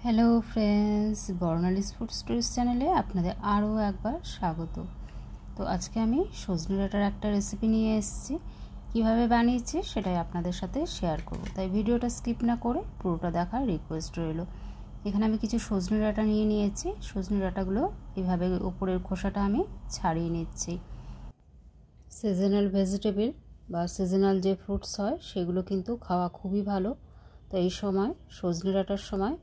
Hello friends, বর্ণালীস food stories চ্যানেলে আপনাদের আরও একবার স্বাগত। তো আজকে আমি সজনে ডাঁটার একটা রেসিপি নিয়ে এসেছি। কিভাবে বানিয়েছি সেটাই আপনাদের সাথে শেয়ার করব, তাই ভিডিওটা স্কিপ না করে পুরোটা দেখার রিকোয়েস্ট রইল। এখানে আমি কিছু সজনে ডাঁটা নিয়েছি। সজনে ডাঁটাগুলো এভাবে উপরের খোসাটা আমি ছাড়িয়ে নিচ্ছি। সিজনাল ভেজিটেবল বা সিজনাল যে ফ্রুটস হয় সেগুলো কিন্তু খাওয়া খুবই ভালো। তো এই সময় সজনে ডাঁটার সময়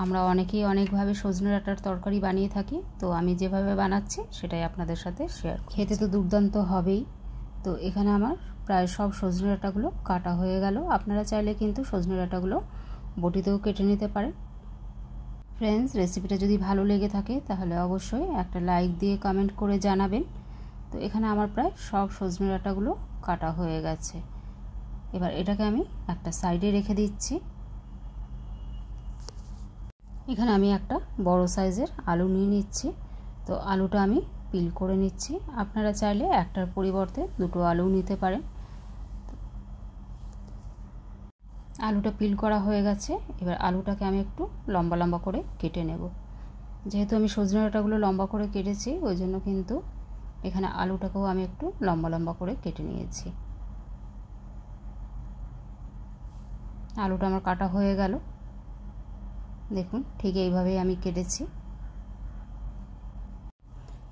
আমরা অনেকেই অনেকভাবে সজনে ডাঁটার তরকারি বানিয়ে থাকি। তো আমি যেভাবে বানাচ্ছি সেটাই আপনাদের সাথে শেয়ার। খেতে তো দুর্দান্ত হবেই। তো এখানে আমার প্রায় সব সজনে ডাঁটাগুলো কাটা হয়ে গেল। আপনারা চাইলে কিন্তু সজনে ডাঁটাগুলো বটিতেও কেটে নিতে পারেন। ফ্রেন্ডস, রেসিপিটা যদি ভালো লেগে থাকে তাহলে অবশ্যই একটা লাইক দিয়ে কমেন্ট করে জানাবেন। তো এখানে আমার প্রায় সব সজনে ডাঁটাগুলো কাটা হয়ে গেছে। এবার এটাকে আমি একটা সাইডে রেখে দিচ্ছি। এখানে আমি একটা বড় সাইজের আলু নিয়ে নিচ্ছি। তো আলুটা আমি পিল করে নিচ্ছি। আপনারা চাইলে একটার পরিবর্তে দুটো আলু নিতে পারেন। আলুটা পিল করা হয়ে গেছে। এবার আলুটাকে আমি একটু লম্বা লম্বা করে কেটে নেব। যেহেতু আমি সজনে ডাঁটাগুলো লম্বা করে কেটেছি, ওই জন্য কিন্তু এখানে আলুটাকেও আমি একটু লম্বা লম্বা করে কেটে নিয়েছি। আলুটা আমার কাটা হয়ে গেল। দেখুন, ঠিক এইভাবেই আমি কেটেছি।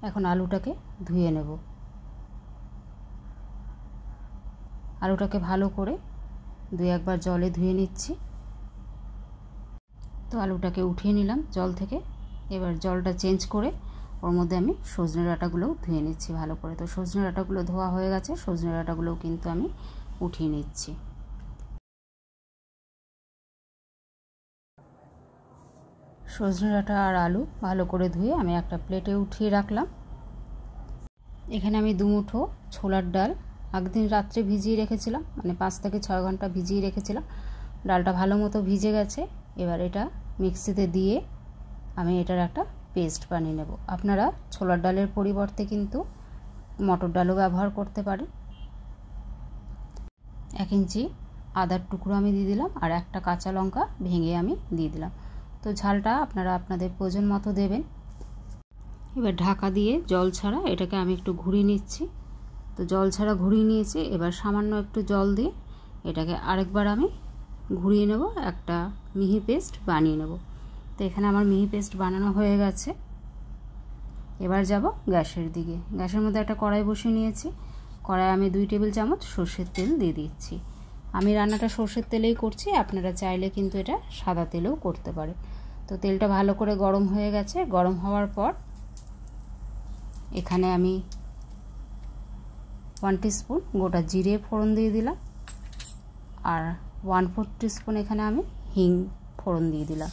এখন আলুটাকে ধুয়ে নেব। আলুটাকে ভালো করে দুই একবার জলে ধুয়ে নিচ্ছি। তো আলুটাকে উঠিয়ে নিলাম জল থেকে। এবার জলটা চেঞ্জ করে ওর মধ্যে আমি সজনে ডাঁটাগুলোও ধুয়ে নিচ্ছি ভালো করে। তো সজনে ডাঁটাগুলো ধোয়া হয়ে গেছে। সজনে ডাঁটাগুলোও কিন্তু আমি উঠিয়ে নিচ্ছি। সজনে ডাঁটা আর আলু ভালো করে ধুয়ে আমি একটা প্লেটে উঠিয়ে রাখলাম। এখানে আমি 2 মুঠো ছোলার ডাল আগদিন রাত্রে ভিজিয়ে রেখেছিলাম, মানে 5 থেকে 6 ঘন্টা ভিজিয়ে রেখেছিলাম। ডালটা ভালো মতো ভিজে গেছে। এবার এটা মিক্সিতে দিয়ে আমি এটার একটা পেস্ট বানিয়ে নেব। আপনারা ছোলার ডালের পরিবর্তে কিন্তু মটর ডালও ব্যবহার করতে পারেন। 1 ইঞ্চি আদার টুকরো আমি দিয়ে দিলাম, আর একটা কাঁচা লঙ্কা ভেঙে আমি দিয়ে দিলাম। তো ঝালটা আপনারা আপনাদের প্রয়োজন মতো দেবেন। এবার ঢাকা দিয়ে জল ছাড়া এটাকে আমি একটু ঘুরিয়ে নিচ্ছি। তো জল ছাড়া ঘুরিয়ে নিয়েছি। এবার সামান্য একটু জল দিয়ে এটাকে আরেকবার আমি ঘুরিয়ে নেব, একটা মিহি পেস্ট বানিয়ে নেব। তো এখানে আমার মিহি পেস্ট বানানো হয়ে গেছে। এবার যাব গ্যাসের দিকে। গ্যাসের মধ্যে একটা কড়াই বসিয়ে নিয়েছি। কড়াই আমি 2 টেবিল চামচ সর্ষের তেল দিয়ে দিচ্ছি। আমি রান্নাটা সর্ষের তেলেই করছি, আপনারা চাইলে কিন্তু এটা সাদা তেলেও করতে পারে। তো তেলটা ভালো করে গরম হয়ে গেছে। গরম হওয়ার পর এখানে আমি 1 টিস্পুন গোটা জিরে ফোড়ন দিয়ে দিলাম, আর 1/4 টিস্পুন এখানে আমি হিং ফোড়ন দিয়ে দিলাম।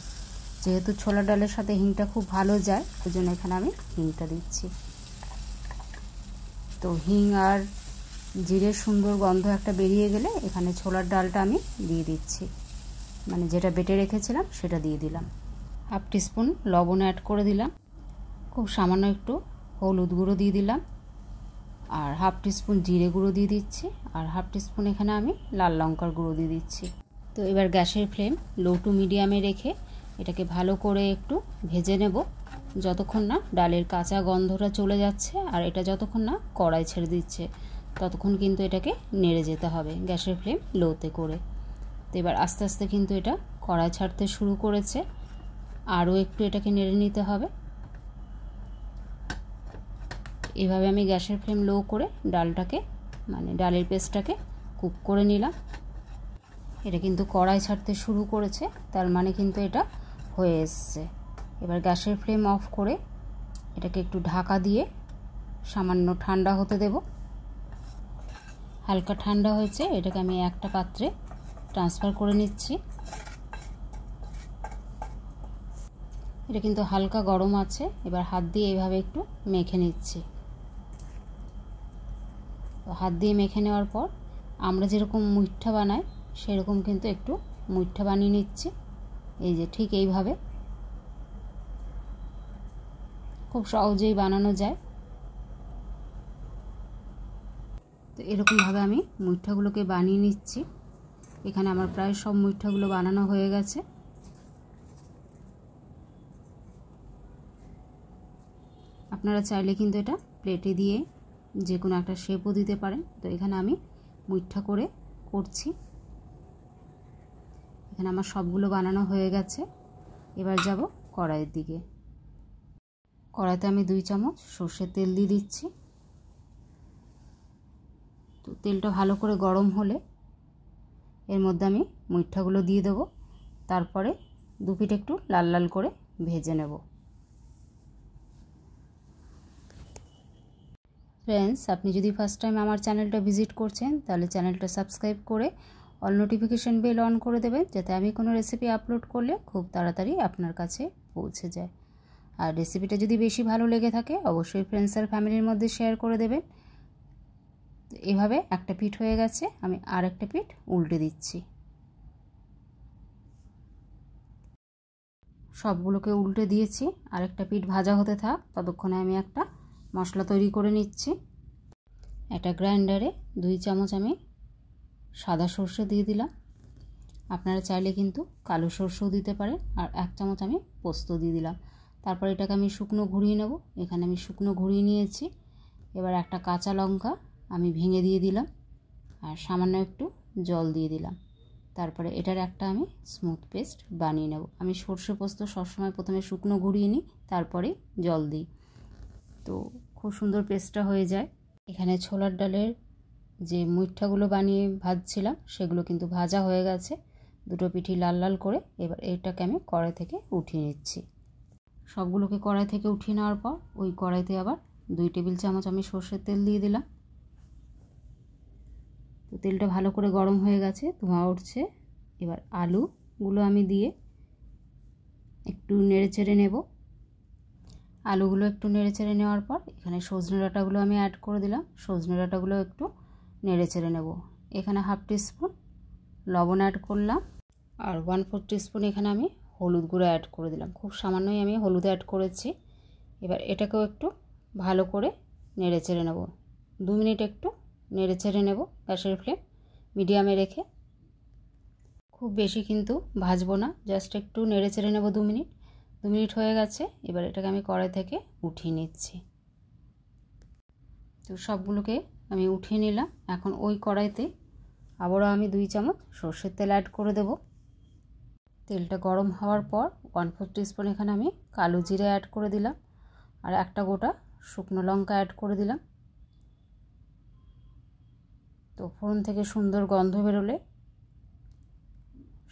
যেহেতু ছোলার ডালের সাথে হিংটা খুব ভালো যায়, ওই জন্য এখানে আমি হিংটা দিচ্ছি। তো হিং আর জিরের সুন্দর গন্ধ একটা বেরিয়ে গেলে এখানে ছোলার ডালটা আমি দিয়ে দিচ্ছি, মানে যেটা বেটে রেখেছিলাম সেটা দিয়ে দিলাম। 1/2 টিস্পুন লবণ অ্যাড করে দিলাম। খুব সামান্য একটু হলুদ গুঁড়ো দিয়ে দিলাম, আর 1/2 টিস্পুন জিরে গুঁড়ো দিয়ে দিচ্ছি, আর 1/2 টিস্পুন এখানে আমি লাল লঙ্কার গুঁড়ো দিয়ে দিচ্ছি। তো এবার গ্যাসের ফ্লেম লো টু মিডিয়ামে রেখে এটাকে ভালো করে একটু ভেজে নেব, যতক্ষণ না ডালের কাঁচা গন্ধটা চলে যাচ্ছে আর এটা যতক্ষণ না কড়াই ছেড়ে দিচ্ছে, ততক্ষণ কিন্তু এটাকে নেড়ে যেতে হবে গ্যাসের ফ্লেম লোতে করে। তো এবার আস্তে আস্তে কিন্তু এটা কড়াই ছাড়তে শুরু করেছে। আরও একটু এটাকে নেড়ে নিতে হবে। এভাবে আমি গ্যাসের ফ্লেম লো করে ডালটাকে, মানে ডালের পেস্টটাকে কুক করে নিলাম। এটা কিন্তু কড়াই ছাড়তে শুরু করেছে, তার মানে কিন্তু এটা হয়ে এসছে। এবার গ্যাসের ফ্লেম অফ করে এটাকে একটু ঢাকা দিয়ে সামান্য ঠান্ডা হতে দেব। হালকা ঠান্ডা হয়েছে, এটাকে আমি একটা পাত্রে ট্রান্সফার করে নিচ্ছি। এটা কিন্তু হালকা গরম আছে। এবার হাত দিয়ে এইভাবে একটু মেখে নিচ্ছি। তো হাত দিয়ে মেখে নেওয়ার পর আমরা যেরকম মুইঠা বানাই সেরকম কিন্তু একটু মুইঠা বানিয়ে নিচ্ছি। এই যে ঠিক এইভাবে খুব সহজেই বানানো যায়। তো এরকমভাবে আমি মুইঠাগুলোকে বানিয়ে নিচ্ছি। এখানে আমার প্রায় সব মুইঠাগুলো বানানো হয়ে গেছে। আপনারা চাইলে কিন্তু এটা প্লেটে দিয়ে যে কোনো একটা শেপও দিতে পারেন। তো এখানে আমি মুঠা করে করছি। এখানে আমার সবগুলো বানানো হয়ে গেছে। এবার যাব কড়াইয়ের দিকে। কড়াইতে আমি 2 চামচ সর্ষের তেল দিয়ে দিচ্ছি। তো তেলটা ভালো করে গরম হলে এর মধ্যে আমি মুঠাগুলো দিয়ে দেবো। তারপরে 2 পিঠ একটু লাল লাল করে ভেজে নেব। ফ্রেন্ডস, আপনি যদি ফার্স্ট টাইম আমার চ্যানেলটা ভিজিট করছেন তাহলে চ্যানেলটা সাবস্ক্রাইব করে অল নোটিফিকেশন বেল অন করে দেবেন, যাতে আমি কোনো রেসিপি আপলোড করলে খুব তাড়াতাড়ি আপনার কাছে পৌঁছে যায়। আর রেসিপিটা যদি বেশি ভালো লেগে থাকে অবশ্যই ফ্রেন্ডস আর ফ্যামিলির মধ্যে শেয়ার করে দেবেন। এভাবে একটা পিঠ হয়ে গেছে, আমি আর একটা পিঠ উল্টে দিচ্ছি। সবগুলোকে উল্টে দিয়েছি, আরেকটা পিঠ ভাজা হতে থাক, ততক্ষণে আমি একটা মশলা তৈরি করে নিচ্ছি। একটা গ্রাইন্ডারে 2 চামচ আমি সাদা সর্ষে দিয়ে দিলাম। আপনারা চাইলে কিন্তু কালো সর্ষেও দিতে পারেন। আর 1 চামচ আমি পোস্ত দিয়ে দিলাম। তারপর এটাকে আমি শুকনো ঘুরিয়ে নেব। এখানে আমি শুকনো ঘুরিয়ে নিয়েছি। এবার একটা কাঁচা লঙ্কা আমি ভেঙে দিয়ে দিলাম আর সামান্য একটু জল দিয়ে দিলাম। তারপরে এটার একটা আমি স্মুথ পেস্ট বানিয়ে নেব। আমি সর্ষে পোস্ত সবসময় প্রথমে শুকনো ঘুরিয়ে নিই, তারপরে জল দিই, তো খুব সুন্দর পেস্টটা হয়ে যায়। এখানে ছোলার ডালের যে মুঠাগুলো বানিয়ে ভাজছিলাম সেগুলো কিন্তু ভাজা হয়ে গেছে, 2টো পিঠই লাল লাল করে। এবার এটাকে আমি কড়াই থেকে উঠিয়ে নিচ্ছি। সবগুলোকে কড়াই থেকে উঠিয়ে নেওয়ার পর ওই কড়াইতে আবার 2 টেবিল চামচ আমি সর্ষের তেল দিয়ে দিলাম। তো তেলটা ভালো করে গরম হয়ে গেছে, ধোঁয়া উঠছে। এবার আলুগুলো আমি দিয়ে একটু নেড়েচেড়ে নেব। আলুগুলো একটু নেড়েচেড়ে নেওয়ার পর এখানে সজনে ডাঁটাগুলো আমি অ্যাড করে দিলাম। সজনে ডাঁটাগুলো একটু নেড়েচেড়ে নেব। এখানে 1/2 টিস্পুন লবণ অ্যাড করলাম আর 1/4 টিস্পুন এখানে আমি হলুদ গুঁড়ো অ্যাড করে দিলাম। খুব সামান্যই আমি হলুদ অ্যাড করেছি। এবার এটাকেও একটু ভালো করে নেড়েচেড়ে নেব। 2 মিনিট একটু নেড়েচেড়ে নেব, গ্যাসের ফ্লেম মিডিয়ামে রেখে। খুব বেশি কিন্তু ভাজবো না, জাস্ট একটু নেড়েচেড়ে নেব 2 মিনিট। 2 মিনিট হয়ে গেছে। এবার এটাকে আমি কড়াই থেকে উঠিয়ে নিচ্ছি। তো সবগুলোকে আমি উঠিয়ে নিলাম। এখন ওই কড়াইতে আবারও আমি 2 চামচ সর্ষের তেল অ্যাড করে দেব। তেলটা গরম হওয়ার পর 1/4 টিস্পুন এখানে আমি কালো জিরে অ্যাড করে দিলাম আর একটা গোটা শুকনো লঙ্কা অ্যাড করে দিলাম। তো ফোড়ন থেকে সুন্দর গন্ধ বেরোলে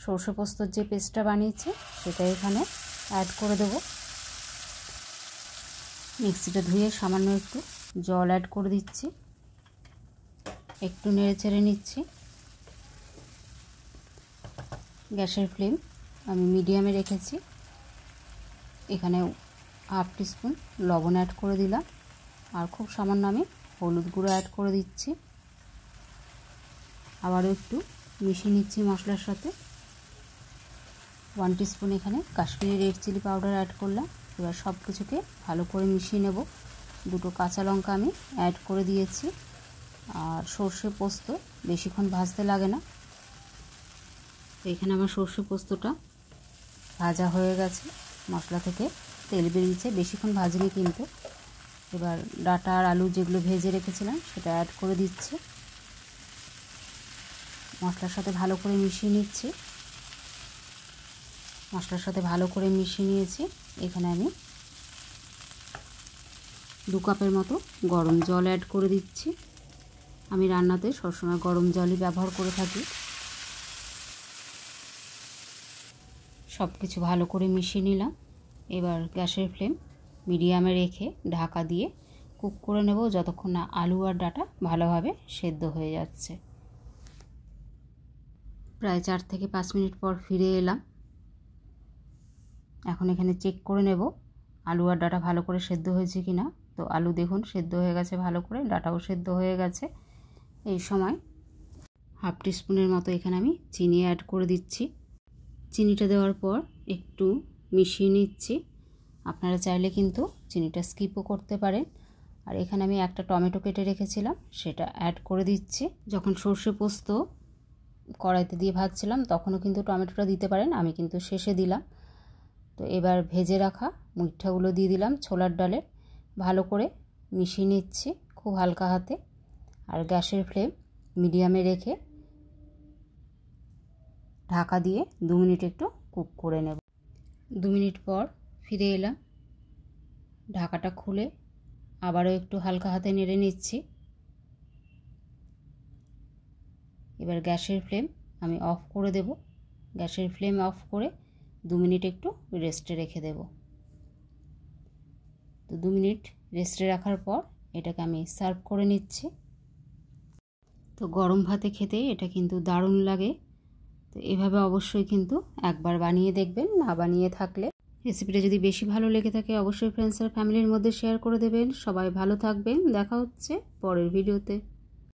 সর্ষে পোস্তর যে পেস্টটা বানিয়েছি সেটা এখানে অ্যাড করে দেব। মিক্সিটা ধুয়ে সামান্য একটু জল অ্যাড করে দিচ্ছি, একটু নেড়েচেড়ে নিচ্ছি। গ্যাসের ফ্লেম আমি মিডিয়ামে রেখেছি। এখানে 1/2 টিস্পুন লবণ অ্যাড করে দিলাম আর খুব সামান্য আমি হলুদ গুঁড়ো অ্যাড করে দিচ্ছি। আবারও একটু মিশিয়ে নিচ্ছি মশলার সাথে। 1 টিস্পুন এখানে Kashmiri red chilli powder add করলাম। এবার সব কিছুকে ভালো করে মিশিয়ে নেব। 2টো কাঁচা লঙ্কা আমি অ্যাড করে দিয়েছি। আর সর্ষে পোস্ত বেশিক্ষণ ভাজতে লাগে না। তো এখানে আমার সর্ষে পোস্তটা ভাজা হয়ে গেছে, মশলা থেকে তেল বেরিয়েছে, বেশিক্ষণ ভাজিনি কিন্তু। এবার ডাঁটা আর আলু যেগুলো ভেজে রেখেছিলাম সেটা অ্যাড করে দিচ্ছি। মশলার সাথে ভালো করে মিশিয়ে নিচ্ছি। মশলার সাথে ভালো করে মিশিয়ে নিয়েছি। এখানে আমি 2 কাপের মতো গরম জল অ্যাড করে দিচ্ছি। আমি রান্নাতে সবসময় গরম জলই ব্যবহার করে থাকি। সব কিছু ভালো করে মিশিয়ে নিলাম। এবার গ্যাসের ফ্লেম মিডিয়ামে রেখে ঢাকা দিয়ে কুক করে নেব যতক্ষণ না আলু আর ডাঁটা ভালোভাবে সেদ্ধ হয়ে যাচ্ছে। প্রায় 4 থেকে 5 মিনিট পর ফিরে এলাম। এখন এখানে চেক করে নেব আলু আর ডাঁটা ভালো করে সেদ্ধ হয়েছে কি না। তো আলু দেখুন সেদ্ধ হয়ে গেছে ভালো করে, ডাঁটাও সেদ্ধ হয়ে গেছে। এই সময় 1/2 টিস্পুনের মতো এখানে আমি চিনি অ্যাড করে দিচ্ছি। চিনিটা দেওয়ার পর একটু মিশিয়ে নিচ্ছি। আপনারা চাইলে কিন্তু চিনিটা স্কিপও করতে পারেন। আর এখানে আমি একটা টমেটো কেটে রেখেছিলাম সেটা অ্যাড করে দিচ্ছি। যখন সর্ষে পোস্ত কড়াইতে দিয়ে ভাজছিলাম তখনও কিন্তু টমেটোটা দিতে পারেন, আমি কিন্তু শেষে দিলাম। তো এবার ভেজে রাখা মুঠাগুলো দিয়ে দিলাম ছোলার ডালের। ভালো করে মিশিয়ে নিচ্ছি খুব হালকা হাতে। আর গ্যাসের ফ্লেম মিডিয়ামে রেখে ঢাকা দিয়ে 2 মিনিট একটু কুক করে নেব। 2 মিনিট পর ফিরে এলাম। ঢাকাটা খুলে আবারও একটু হালকা হাতে নেড়ে নিচ্ছি। এবার গ্যাসের ফ্লেম আমি অফ করে দেব। গ্যাসের ফ্লেম অফ করে 2 মিনিট একটু রেস্টে রেখে দেব। তো 2 মিনিট রেস্টে রাখার পর এটাকে আমি সার্ভ করে নিচ্ছি। তো গরম ভাতে খেতে এটা কিন্তু দারুণ লাগে। তো এভাবে অবশ্যই কিন্তু একবার বানিয়ে দেখবেন। না বানিয়ে থাকলে রেসিপিটা যদি বেশি ভালো লেগে থাকে অবশ্যই ফ্রেন্ডস আর ফ্যামিলির মধ্যে শেয়ার করে দেবেন। সবাই ভালো থাকবেন। দেখা হচ্ছে পরের ভিডিওতে।